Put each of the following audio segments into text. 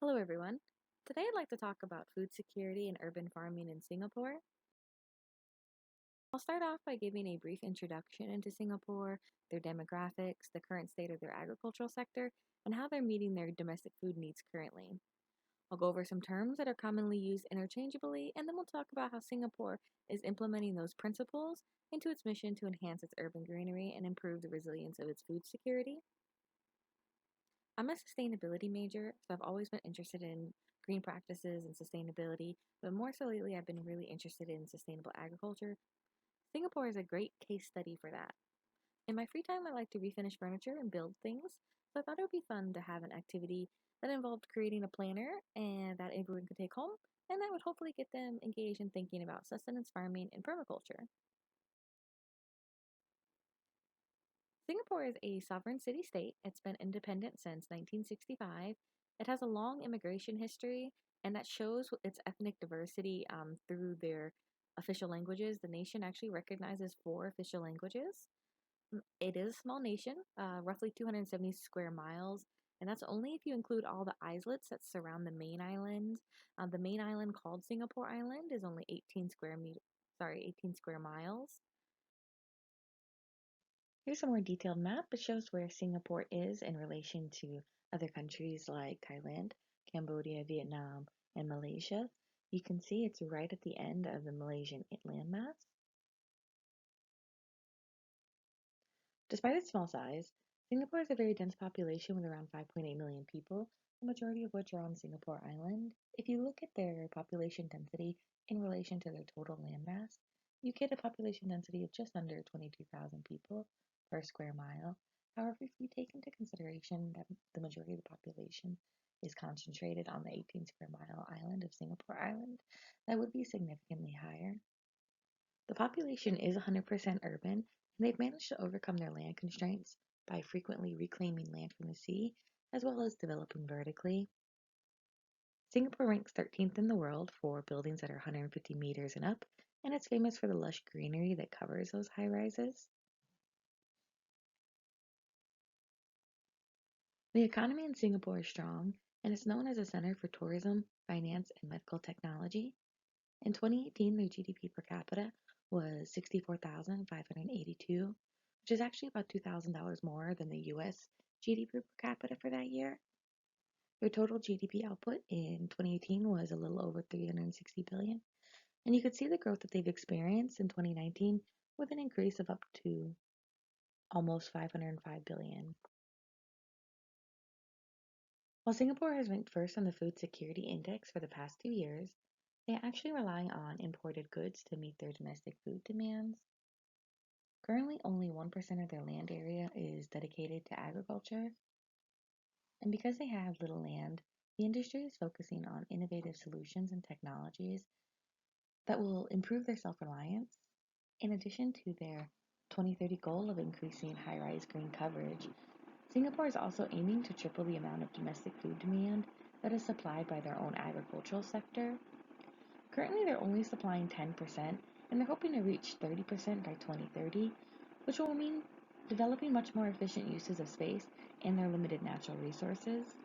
Hello, everyone. Today I'd like to talk about food security and urban farming in Singapore. I'll start off by giving a brief introduction into Singapore, their demographics, the current state of their agricultural sector, and how they're meeting their domestic food needs currently. I'll go over some terms that are commonly used interchangeably, and then we'll talk about how Singapore is implementing those principles into its mission to enhance its urban greenery and improve the resilience of its food security. I'm a sustainability major, so I've always been interested in green practices and sustainability, but more so lately, I've been really interested in sustainable agriculture. Singapore is a great case study for that. In my free time, I like to refinish furniture and build things, so I thought it would be fun to have an activity that involved creating a planner and that everyone could take home, and that would hopefully get them engaged in thinking about sustenance farming and permaculture. Singapore is a sovereign city state. It's been independent since 1965. It has a long immigration history, and that shows its ethnic diversity through their official languages. The nation actually recognizes four official languages. It is a small nation, roughly 270 square miles, and that's only if you include all the islets that surround the main island. The main island called Singapore Island is only 18 square miles. Here's a more detailed map. It shows where Singapore is in relation to other countries like Thailand, Cambodia, Vietnam, and Malaysia. You can see it's right at the end of the Malaysian landmass. Despite its small size, Singapore has a very dense population with around 5.8 million people, the majority of which are on Singapore Island. If you look at their population density in relation to their total landmass, you get a population density of just under 22,000 people per square mile. However, if you take into consideration that the majority of the population is concentrated on the 18 square mile island of Singapore Island, that would be significantly higher. The population is 100% urban, and they've managed to overcome their land constraints by frequently reclaiming land from the sea, as well as developing vertically. Singapore ranks 13th in the world for buildings that are 150 meters and up, and it's famous for the lush greenery that covers those high rises. The economy in Singapore is strong, and it's known as a center for tourism, finance, and medical technology. In 2018, their GDP per capita was 64,582, which is actually about $2,000 more than the US GDP per capita for that year. Their total GDP output in 2018 was a little over 360 billion, and you could see the growth that they've experienced in 2019 with an increase of up to almost 505 billion. While Singapore has ranked first on the Food Security Index for the past 2 years, they actually rely on imported goods to meet their domestic food demands. Currently, only 1% of their land area is dedicated to agriculture, and because they have little land, the industry is focusing on innovative solutions and technologies that will improve their self-reliance. In addition to their 2030 goal of increasing high-rise green coverage, Singapore is also aiming to triple the amount of domestic food demand that is supplied by their own agricultural sector. Currently, they're only supplying 10%, and they're hoping to reach 30% by 2030, which will mean developing much more efficient uses of space and their limited natural resources.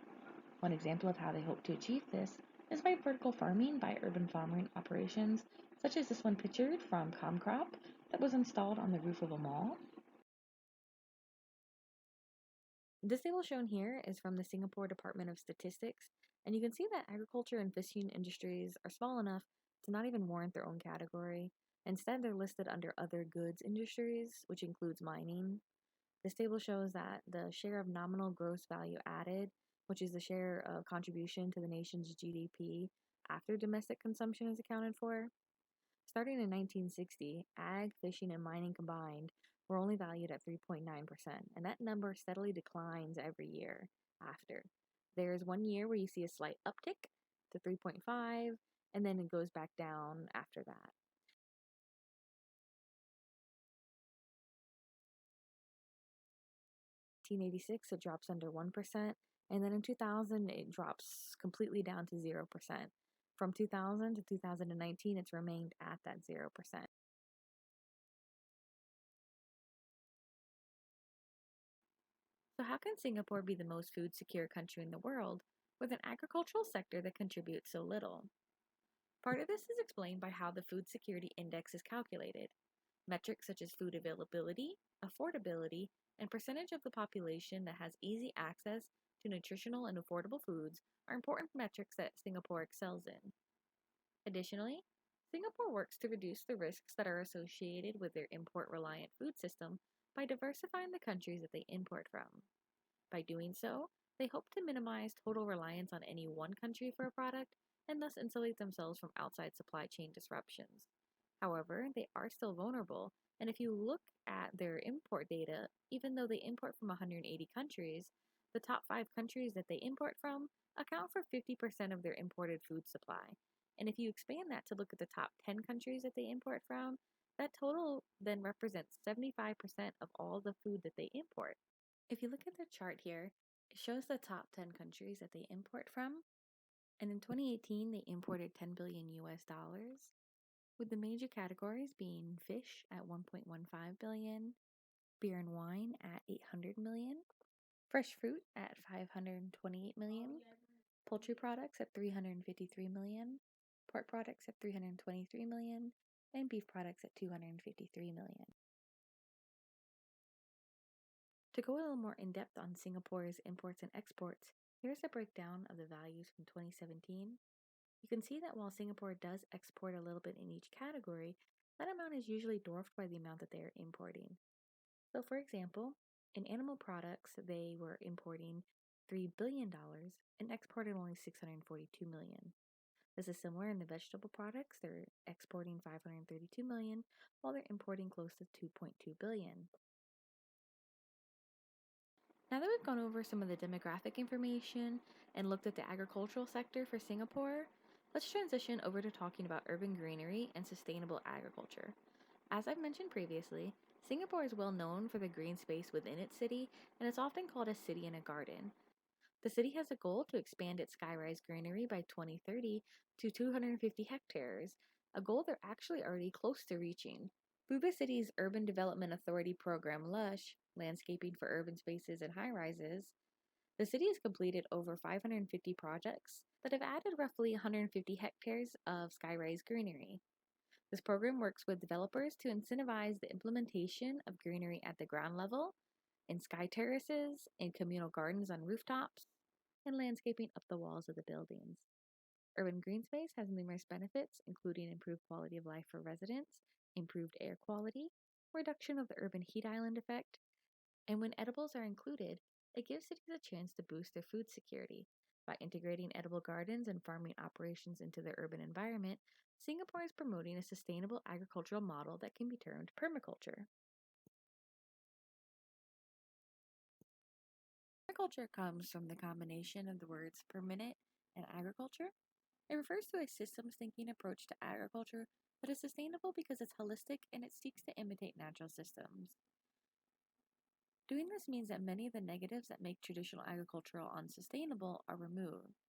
One example of how they hope to achieve this is by vertical farming by urban farming operations, such as this one pictured from Comcrop that was installed on the roof of a mall. This table shown here is from the Singapore Department of Statistics, and you can see that agriculture and fishing industries are small enough to not even warrant their own category. Instead, they're listed under other goods industries, which includes mining. This table shows that the share of nominal gross value added, which is the share of contribution to the nation's GDP after domestic consumption is accounted for. Starting in 1960, ag, fishing, and mining combined were only valued at 3.9%, and that number steadily declines every year after. There's one year where you see a slight uptick to 3.5, and then it goes back down after that. 1986, it drops under 1%, and then in 2000, it drops completely down to 0%. From 2000 to 2019, it's remained at that 0%. So, how can Singapore be the most food secure country in the world with an agricultural sector that contributes so little. Part of this is explained by how the Food Security Index is calculated. Metrics such as food availability, affordability, and percentage of the population that has easy access to nutritional and affordable foods are important metrics that Singapore excels in. Additionally, Singapore works to reduce the risks that are associated with their import reliant food system by diversifying the countries that they import from. By doing so, they hope to minimize total reliance on any one country for a product and thus insulate themselves from outside supply chain disruptions. However, they are still vulnerable, and if you look at their import data, even though they import from 180 countries, the top 5 countries that they import from account for 50% of their imported food supply. And if you expand that to look at the top 10 countries that they import from, that total then represents 75% of all the food that they import. If you look at the chart here, it shows the top 10 countries that they import from. And in 2018, they imported 10 billion US dollars, with the major categories being fish at 1.15 billion, beer and wine at 800 million, fresh fruit at 528 million, poultry products at 353 million, pork products at 323 million, and beef products at 253 million. To go a little more in depth on Singapore's imports and exports, here's a breakdown of the values from 2017. You can see that while Singapore does export a little bit in each category, that amount is usually dwarfed by the amount that they are importing. So, for example, in animal products, they were importing $3 billion and exported only $642 million. This is similar in the vegetable products. They're exporting $532 million while they're importing close to $2.2 billion. Now that we've gone over some of the demographic information and looked at the agricultural sector for Singapore, let's transition over to talking about urban greenery and sustainable agriculture. As I've mentioned previously, Singapore is well known for the green space within its city, and it's often called a city in a garden. The city has a goal to expand its skyrise greenery by 2030 to 250 hectares, a goal they're actually already close to reaching. Buba City's Urban Development Authority program LUSH, Landscaping for Urban Spaces and High Rises, the city has completed over 550 projects that have added roughly 150 hectares of skyrise greenery. This program works with developers to incentivize the implementation of greenery at the ground level, in sky terraces, in communal gardens on rooftops, and landscaping up the walls of the buildings. Urban green space has numerous benefits, including improved quality of life for residents, improved air quality, reduction of the urban heat island effect, and when edibles are included, it gives cities a chance to boost their food security. By integrating edible gardens and farming operations into their urban environment, Singapore is promoting a sustainable agricultural model that can be termed permaculture. Permaculture comes from the combination of the words permanent and agriculture. It refers to a systems thinking approach to agriculture that is sustainable because it's holistic and it seeks to imitate natural systems. Doing this means that many of the negatives that make traditional agriculture unsustainable are removed.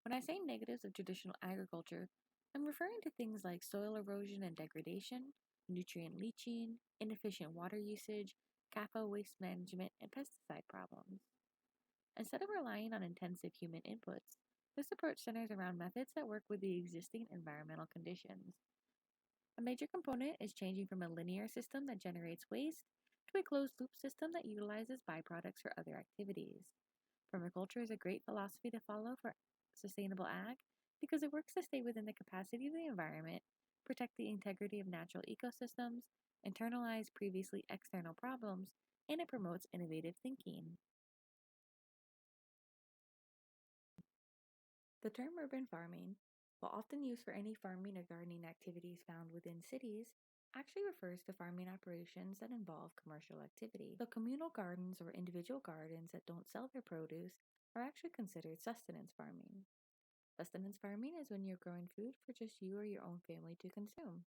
When I say negatives of traditional agriculture, I'm referring to things like soil erosion and degradation, nutrient leaching, inefficient water usage, CAFA waste management, and pesticide problems. Instead of relying on intensive human inputs, this approach centers around methods that work with the existing environmental conditions. A major component is changing from a linear system that generates waste to a closed loop system that utilizes byproducts for other activities. Permaculture is a great philosophy to follow for sustainable ag because it works to stay within the capacity of the environment, protect the integrity of natural ecosystems, internalize previously external problems, and it promotes innovative thinking. The term urban farming, while often used for any farming or gardening activities found within cities, actually refers to farming operations that involve commercial activity. So communal gardens or individual gardens that don't sell their produce are actually considered sustenance farming. Sustenance farming is when you're growing food for just you or your own family to consume.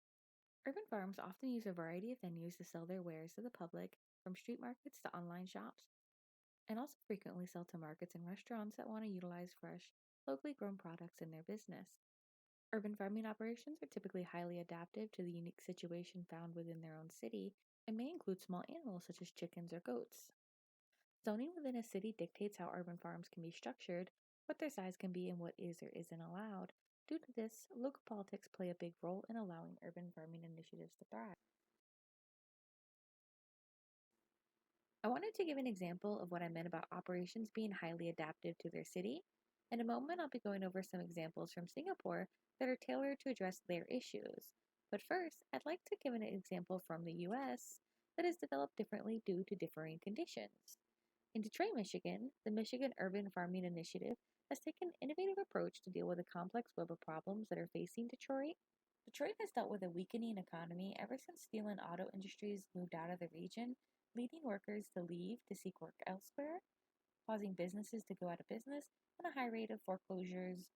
Urban farms often use a variety of venues to sell their wares to the public, from street markets to online shops, and also frequently sell to markets and restaurants that want to utilize fresh, locally grown products in their business. Urban farming operations are typically highly adaptive to the unique situation found within their own city and may include small animals such as chickens or goats. Zoning within a city dictates how urban farms can be structured, what their size can be, and what is or isn't allowed. Due to this, local politics play a big role in allowing urban farming initiatives to thrive. I wanted to give an example of what I meant about operations being highly adaptive to their city. In a moment, I'll be going over some examples from Singapore that are tailored to address their issues. But first, I'd like to give an example from the US that is developed differently due to differing conditions. In Detroit, Michigan, the Michigan Urban Farming Initiative has taken an innovative approach to deal with the complex web of problems that are facing Detroit. Detroit has dealt with a weakening economy ever since steel and auto industries moved out of the region, leading workers to leave to seek work elsewhere, causing businesses to go out of business, and a high rate of foreclosures.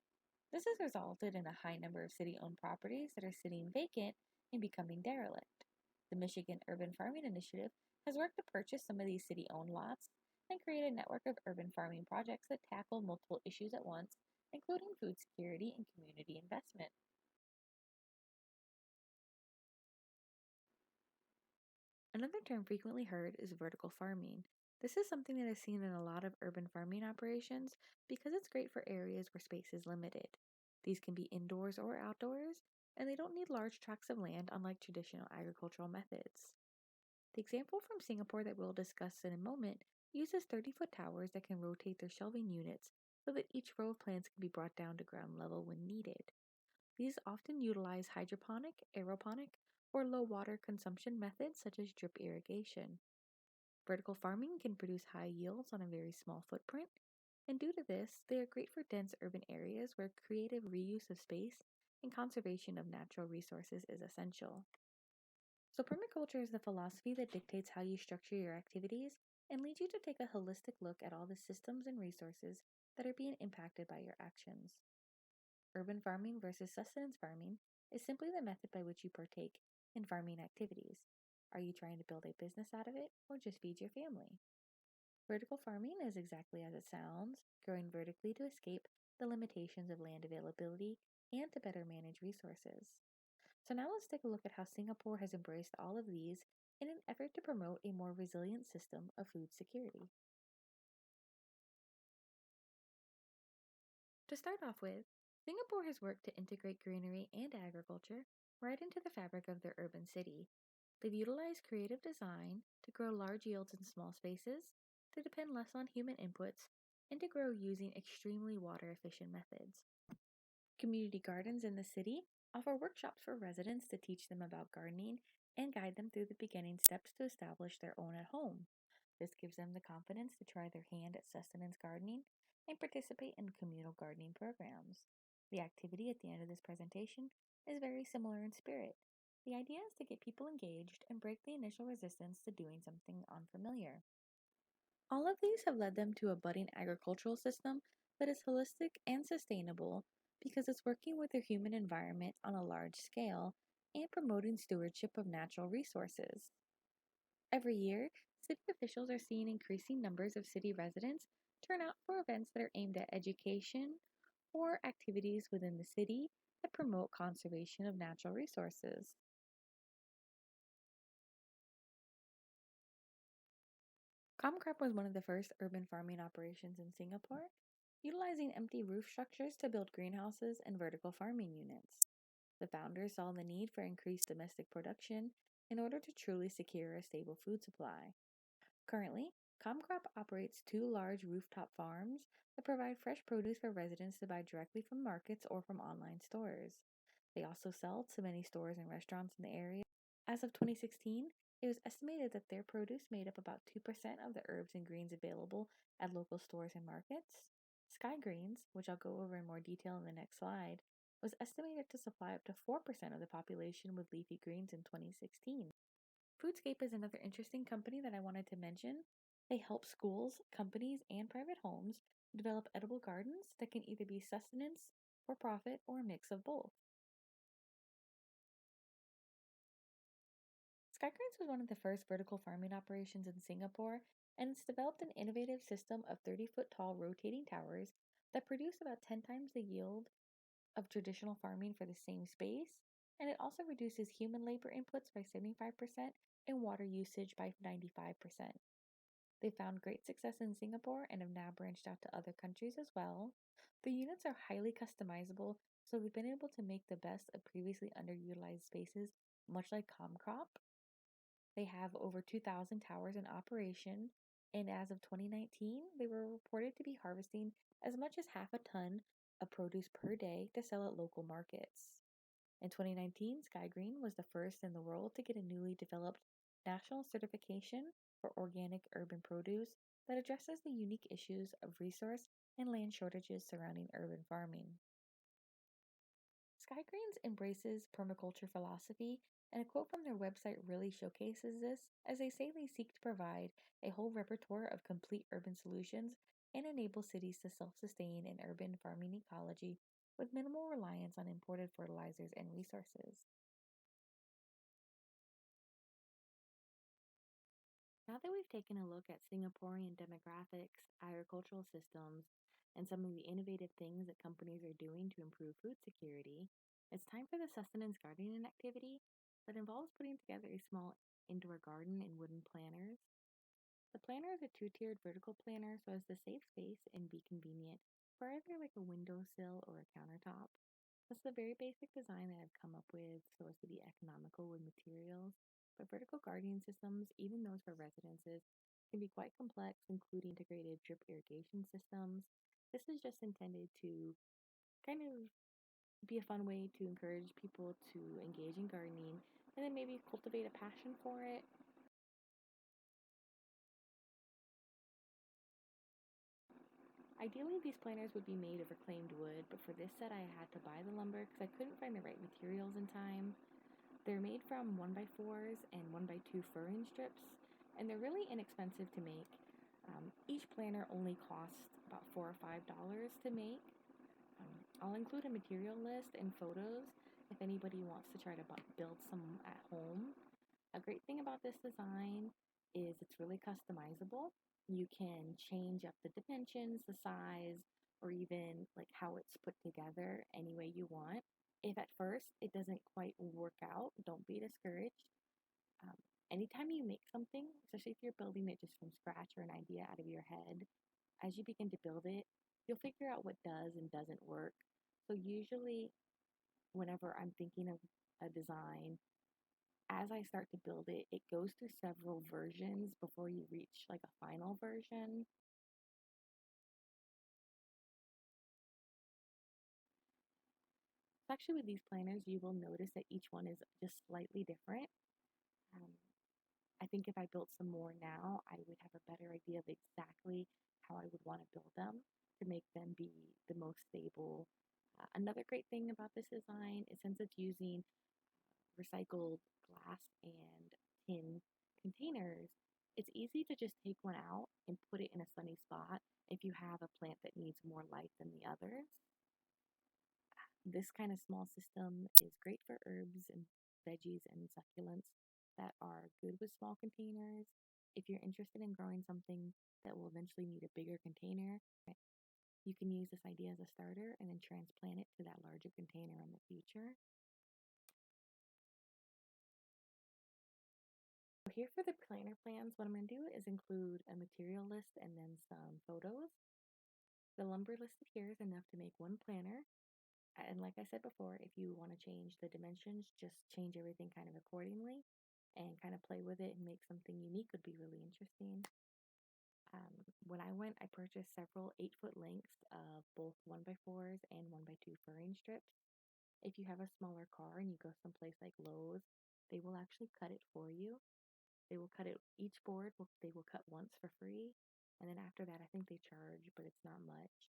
This has resulted in a high number of city owned properties that are sitting vacant and becoming derelict. The Michigan Urban Farming Initiative has worked to purchase some of these city owned lots and create a network of urban farming projects that tackle multiple issues at once, including food security and community investment. Another term frequently heard is vertical farming. This is something that is seen in a lot of urban farming operations because it's great for areas where space is limited. These can be indoors or outdoors, and they don't need large tracts of land unlike traditional agricultural methods. The example from Singapore that we'll discuss in a moment uses 30-foot towers that can rotate their shelving units so that each row of plants can be brought down to ground level when needed. These often utilize hydroponic, aeroponic, or low water consumption methods such as drip irrigation. Vertical farming can produce high yields on a very small footprint, and due to this, they are great for dense urban areas where creative reuse of space and conservation of natural resources is essential. So, permaculture is the philosophy that dictates how you structure your activities and leads you to take a holistic look at all the systems and resources that are being impacted by your actions. Urban farming versus sustenance farming is simply the method by which you partake in farming activities. Are you trying to build a business out of it or just feed your family? Vertical farming is exactly as it sounds, growing vertically to escape the limitations of land availability and to better manage resources. So now let's take a look at how Singapore has embraced all of these in an effort to promote a more resilient system of food security. To start off with, Singapore has worked to integrate greenery and agriculture right into the fabric of their urban city. They've utilized creative design to grow large yields in small spaces, to depend less on human inputs, and to grow using extremely water efficient methods. Community gardens in the city offer workshops for residents to teach them about gardening and guide them through the beginning steps to establish their own at home. This gives them the confidence to try their hand at sustenance gardening and participate in communal gardening programs. The activity at the end of this presentation is very similar in spirit. The idea is to get people engaged and break the initial resistance to doing something unfamiliar. All of these have led them to a budding agricultural system that is holistic and sustainable because it's working with their human environment on a large scale and promoting stewardship of natural resources. Every year, city officials are seeing increasing numbers of city residents turn out for events that are aimed at education or activities within the city that promote conservation of natural resources. Comcrop was one of the first urban farming operations in Singapore, utilizing empty roof structures to build greenhouses and vertical farming units. The founders saw the need for increased domestic production in order to truly secure a stable food supply. Currently, Comcrop operates two large rooftop farms that provide fresh produce for residents to buy directly from markets or from online stores. They also sell to many stores and restaurants in the area. As of 2016, it was estimated that their produce made up about 2% of the herbs and greens available at local stores and markets. Sky Greens, which I'll go over in more detail in the next slide, was estimated to supply up to 4% of the population with leafy greens in 2016. Foodscape is another interesting company that I wanted to mention. They help schools, companies, and private homes develop edible gardens that can either be sustenance, for profit, or a mix of both. Skycranes was one of the first vertical farming operations in Singapore, and it's developed an innovative system of 30-foot tall rotating towers that produce about 10 times the yield of traditional farming for the same space, and it also reduces human labor inputs by 75% and water usage by 95%. They found great success in Singapore and have now branched out to other countries as well. The units are highly customizable, so they've been able to make the best of previously underutilized spaces, much like Comcrop. They have over 2,000 towers in operation, and as of 2019, they were reported to be harvesting as much as half a ton of produce per day to sell at local markets. In 2019, Sky Green was the first in the world to get a newly developed national certification for organic urban produce that addresses the unique issues of resource and land shortages surrounding urban farming. Sky Greens embraces permaculture philosophy, and a quote from their website really showcases this, as they say they seek to provide a whole repertoire of complete urban solutions and enable cities to self sustain in urban farming ecology with minimal reliance on imported fertilizers and resources. Now that we've taken a look at Singaporean demographics, agricultural systems, and some of the innovative things that companies are doing to improve food security, it's time for the sustenance gardening activity that involves putting together a small indoor garden in wooden planters. The planter is a two-tiered vertical planter so as to save space and be convenient for either like a windowsill or a countertop. That's the very basic design that I've come up with so as to be economical with materials. But vertical gardening systems, even those for residences, can be quite complex, including integrated drip irrigation systems. This is just intended to kind of be a fun way to encourage people to engage in gardening and then maybe cultivate a passion for it. Ideally, these planters would be made of reclaimed wood, but for this set, I had to buy the lumber because I couldn't find the right materials in time. They're made from 1x4s and 1x2 furring strips, and they're really inexpensive to make. Each planter only costs about $4 or $5 to make. I'll include a material list and photos if anybody wants to try to build some at home. A great thing about this design is it's really customizable. You can change up the dimensions, the size, or even like how it's put together any way you want. If at first it doesn't quite work out, don't be discouraged. Um, Anytime you make something, especially if you're building it just from scratch or an idea out of your head, as you begin to build it, you'll figure out what does and doesn't work. So, usually, whenever I'm thinking of a design, as I start to build it, it goes through several versions before you reach like a final version. Actually, with these planners, you will notice that each one is just slightly different. Um, I think if I built some more now, I would have a better idea of exactly how I would want to build them to make them be the most stable. Another great thing about this design is since it's using recycled glass and tin containers, it's easy to just take one out and put it in a sunny spot if you have a plant that needs more light than the others. This kind of small system is great for herbs and veggies and succulents that are good with small containers. If you're interested in growing something that will eventually need a bigger container, you can use this idea as a starter and then transplant it to that larger container in the future. So here for the planter plans, what I'm going to do is include a material list and then some photos. The lumber listed here is enough to make one planter. And like I said before, if you want to change the dimensions, just change everything kind of accordingly and kind of play with it and make something unique would be really interesting. When I went, I purchased several 8-foot lengths of both 1x4s and 1x2 furring strips. If you have a smaller car and you go someplace like Lowe's, they will actually cut it for you. They will cut it, each board, they will cut once for free. And then after that, I think they charge, but it's not much.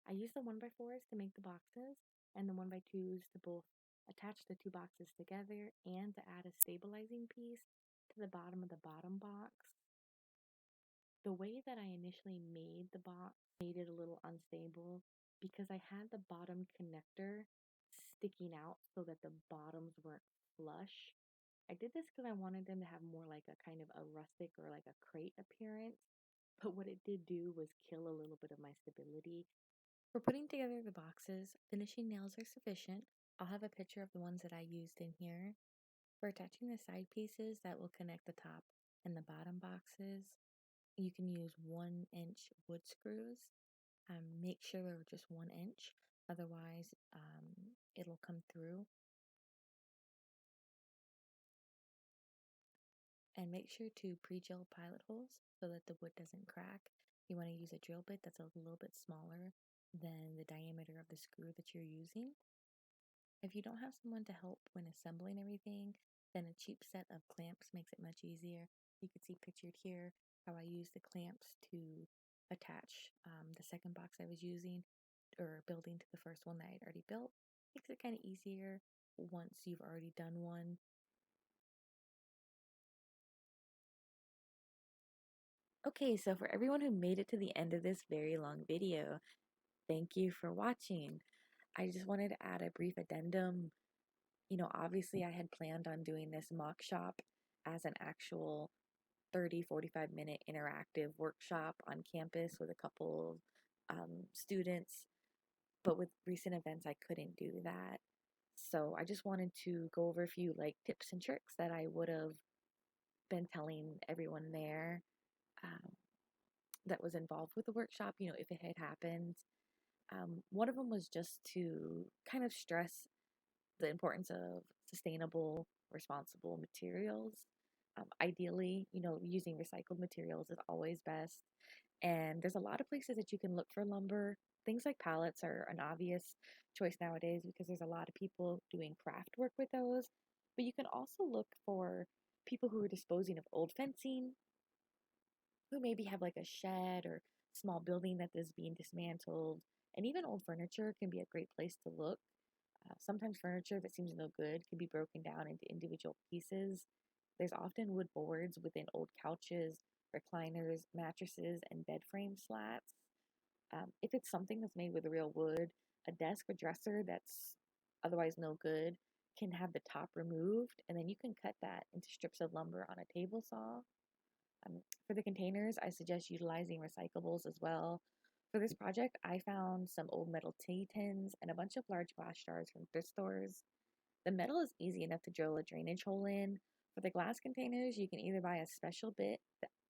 I use the 1x4s to make the boxes and the 1x2s to both attach the two boxes together and to add a stabilizing piece to the bottom of the bottom box. The way that I initially made the box made it a little unstable because I had the bottom connector sticking out so that the bottoms weren't flush. I did this because I wanted them to have more like a kind of a rustic or like a crate appearance. But what it did do was kill a little bit of my stability. For putting together the boxes, finishing nails are sufficient. I'll have a picture of the ones that I used in here. For attaching the side pieces that will connect the top and the bottom boxes, you can use 1-inch wood screws. Make sure they're just 1 inch, otherwise it'll come through. And make sure to pre-drill pilot holes so that the wood doesn't crack. You want to use a drill bit that's a little bit smaller than the diameter of the screw that you're using. If you don't have someone to help when assembling everything, then a cheap set of clamps makes it much easier. You can see pictured here how I use the clamps to attach the second box I was using or building to the first one that I'd already built. Makes it kind of easier once you've already done one. Okay, so for everyone who made it to the end of this very long video, thank you for watching. I just wanted to add a brief addendum. Obviously I had planned on doing this mock shop as an actual 30-45 minute interactive workshop on campus with a couple of students, but with recent events I couldn't do that. So I just wanted to go over a few tips and tricks that I would have been telling everyone there um, that was involved with the workshop, if it had happened. One of them was just to kind of stress the importance of sustainable, responsible materials. Ideally, using recycled materials is always best. And there's a lot of places that you can look for lumber. Things like pallets are an obvious choice nowadays because there's a lot of people doing craft work with those. But you can also look for people who are disposing of old fencing, who maybe have like a shed or small building that is being dismantled. And even old furniture can be a great place to look. Sometimes furniture that seems no good can be broken down into individual pieces. There's often wood boards within old couches, recliners, mattresses, and bed frame slats. If it's something that's made with real wood, a desk or dresser that's otherwise no good can have the top removed, and then you can cut that into strips of lumber on a table saw. For the containers, I suggest utilizing recyclables as well. For this project, I found some old metal tea tins and a bunch of large glass jars from thrift stores. The metal is easy enough to drill a drainage hole in. For the glass containers, you can either buy a special bit,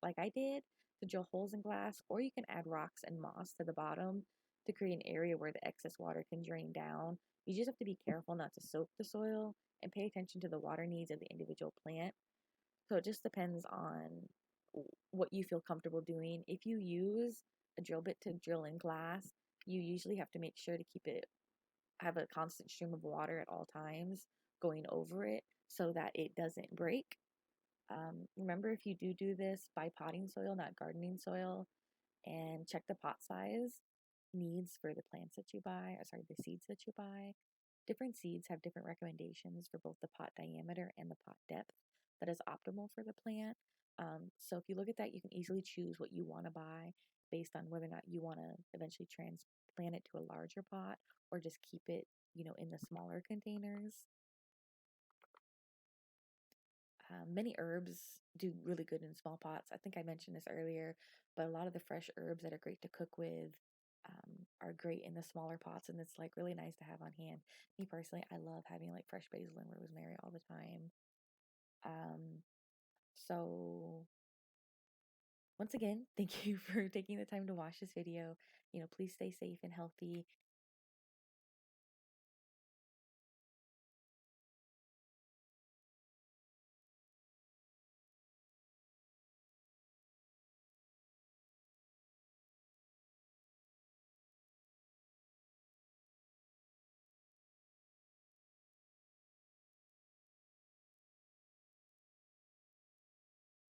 like I did, to drill holes in glass, or you can add rocks and moss to the bottom to create an area where the excess water can drain down. You just have to be careful not to soak the soil and pay attention to the water needs of the individual plant. So it just depends on what you feel comfortable doing. If you use a drill bit to drill in glass, you usually have to make sure to have a constant stream of water at all times going over it so that it doesn't break. Remember, if you do this, buy potting soil, not gardening soil, and check the pot size needs for the plants that you buy, or sorry, the seeds that you buy. Different seeds have different recommendations for both the pot diameter and the pot depth that is optimal for the plant. So if you look at that, you can easily choose what you want to buy based on whether or not you want to eventually transplant it to a larger pot or just keep it, in the smaller containers. Many herbs do really good in small pots. I think I mentioned this earlier, but a lot of the fresh herbs that are great to cook with are great in the smaller pots, and it's really nice to have on hand. Me personally, I love having fresh basil and rosemary all the time. Um, so once again, thank you for taking the time to watch this video. Please stay safe and healthy,